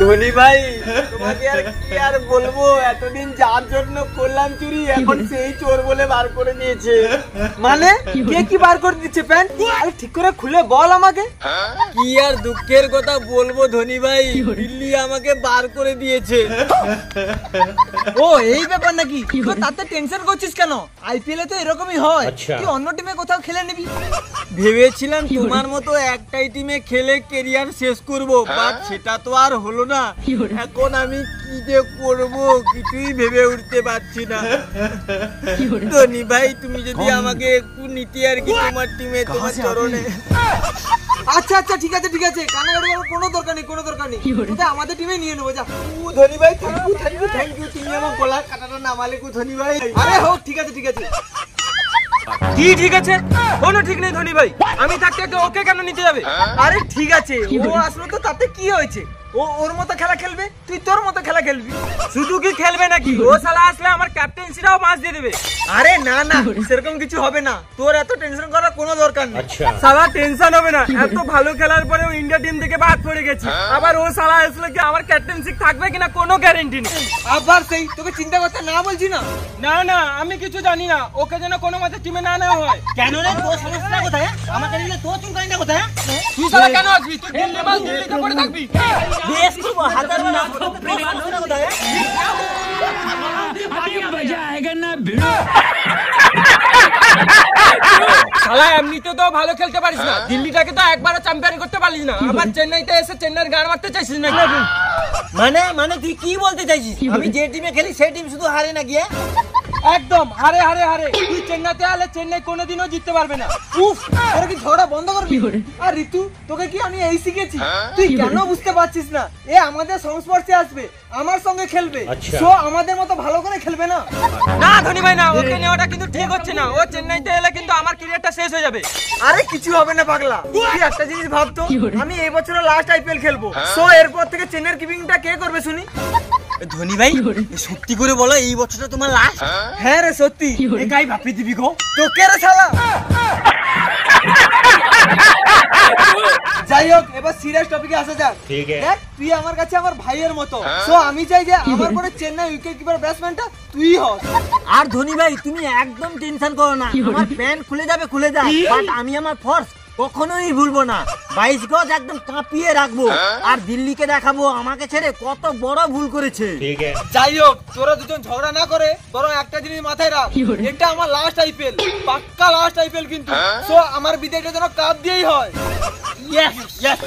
ধনী ভাই তোমাকে আর কি আর বলবো, এতদিন যার জন্য করলাম চুরি এখন সেই চোর বলে বার করে দিয়েছে। মানে কে কি বার করে দিচ্ছে প্যান্ট? আরে ঠিক করে খুলে বল আমাকে। কি আর দুঃখের কথা বলবো ধনী ভাই, দিল্লি আমাকে বার করে দিয়েছে। ও এই ব্যাপার নাকি? তো তাতে টেনশন করছিস কেন? আইপিএল এ তো এরকমই হয়, তুই অন্য টিমে কোথাও খেলে নিবি। ভেবেছিলাম তোমার মতো একটাই টিমে খেলে কেরিয়ার শেষ করবো, বাট সেটা তো আর হলো না। এখন আমি কি যে করবো কিছুই ভেবে উঠতে পারছি না। ধনী ভাই তুমি যদি আমাকে একটু নিতে আর কি তোমার টিমে, তোমার চরণে। আচ্ছা আচ্ছা ঠিক আছে ঠিক আছে, কানাগাড়ি কোনো দরকার নেই কোনো দরকার নেই, তোকে আমাদের টিমে নিয়ে নেবো যা। ধনী ভাই thank you thank you thank you, তুমি আমার গলার কাটাটা নামালে কো ধনী ভাই। আরে হোক ঠিক আছে ঠিক আছে। কি ঠিক আছে? কোনো ঠিক নেই ধনী ভাই, আমি থাকতে ওকে কেন নিতে যাবে? আরে ঠিক আছে ও আসলো তো তাতে কি হয়েছে, ও ওর মতো খেলা খেলবে, তুই তোর মতো খেলা খেলবি। শুধু কি খেলবে নাকি, ও শালা আসলে আমার ক্যাপ্টেন্সিটাও মাছ দিয়ে দেবে। আরে না না সেরকম কিছু হবে না, তোর এত টেনশন করার কোনো দরকার নেই। শালা টেনশন হবে না, এত ভালো খেলার পরেও ইন্ডিয়া টিম থেকে বাদ পড়ে গেছে, আবার ও শালা আসলে কি আমার ক্যাপ্টেন্সি থাকবে কিনা কোনো গ্যারান্টি নেই। আবার সেই তোকে চিন্তা করতে না বলছি না। না না আমি কিছু জানি না, ওকে যেন কোনো মতে টিমে না নেওয়া হয়। কেন রে তোর সমস্যা কোথায়? আমাকে নিলে তোর চিন্তা কোথায়? তুই শালা কেন আসবি? তুই দিল্লি মাল দিল্লিতে পড়ে থাকবি। বেশ করব হাজার বার কোথায়? আরে মজা আएगा না ভিড়ো। শালা এমনিতে তো ভালো খেলতে পারিস না, দিল্লিটাকে তো একবারও চ্যাম্পিয়ন করতে পারিস না, আবার চেন্নাইতে এসে চেন্নাইয়ের গাড় মারতে চাইছিস না? মানে তুই কি বলতে চাইছিস? আমি যে টিমে খেলি সেই টিম শুধু হারে না গিয়ে? একদম হারে হারে হারে, তুই চেন্নাইতে আলে চেন্নাই কোনোদিনও জিততে পারবে না। উফ তোরা কি ঝগড়া বন্ধ করবি? আর ঋতু তোকে কি আমি এই শিখেছি? তুই কেন বুঝতে পারছিস না? এ আমাদের সংস্পর্শে আসবে, আমার সঙ্গে খেলবে, সো আমাদের মতো ভালো করে খেলবে না। না ধনী ভাই না, ওকে নেওয়াটা কিন্তু ঠিক হচ্ছে না, ও চেন্নাইতে এলে কিন্তু আমার ক্যারিয়ারটা শেষ হয়ে যাবে। আরে কিছু হবে না পাগলা, তুই একটা জিনিস ভাবতো, আমি এই বছরের লাস্ট আইপিএল খেলবো, সো এরপর থেকে চেন্নাইয়ের কিপিংটা কে করবে শুনি? ধনী ভাই সত্যি করে বলো এই বছরটা তোমার লাস্ট? হ্যাঁ রে সত্যি। একাই ভাবি দিবি গো তোকে রে শালা। যাই হোক এবার সিরিয়াস টপিকে আসা যাক। দেখ তুই আমার কাছে আমার ভাইয়ের মতো, সো আমি চাই যে আমার পরে চেন্নাই উইকেট কিপার ব্যাটসম্যানটা তুই হস। আর ধনী ভাই তুমি একদম টেনশন করো না, আমার প্যান্ট খুলে যাবে খুলে যাক, বাট আমি আমার ফোর্স কখনোই ভুলবো না, 22 গজ একদম কাঁপিয়ে রাখবো, আর দিল্লিকে দেখাবো আমাকে ছেড়ে কত বড় ভুল করেছে। যাই হোক তোরা দুজন ঝগড়া না করে বরং একটা জিনিস মাথায় রাখ, এটা আমার লাস্ট আইপিএল, পাক্কা লাস্ট আইপিএল কিন্তু, সো আমার বিদায়টা যেন কাপ দিয়েই হয়। Yes yes.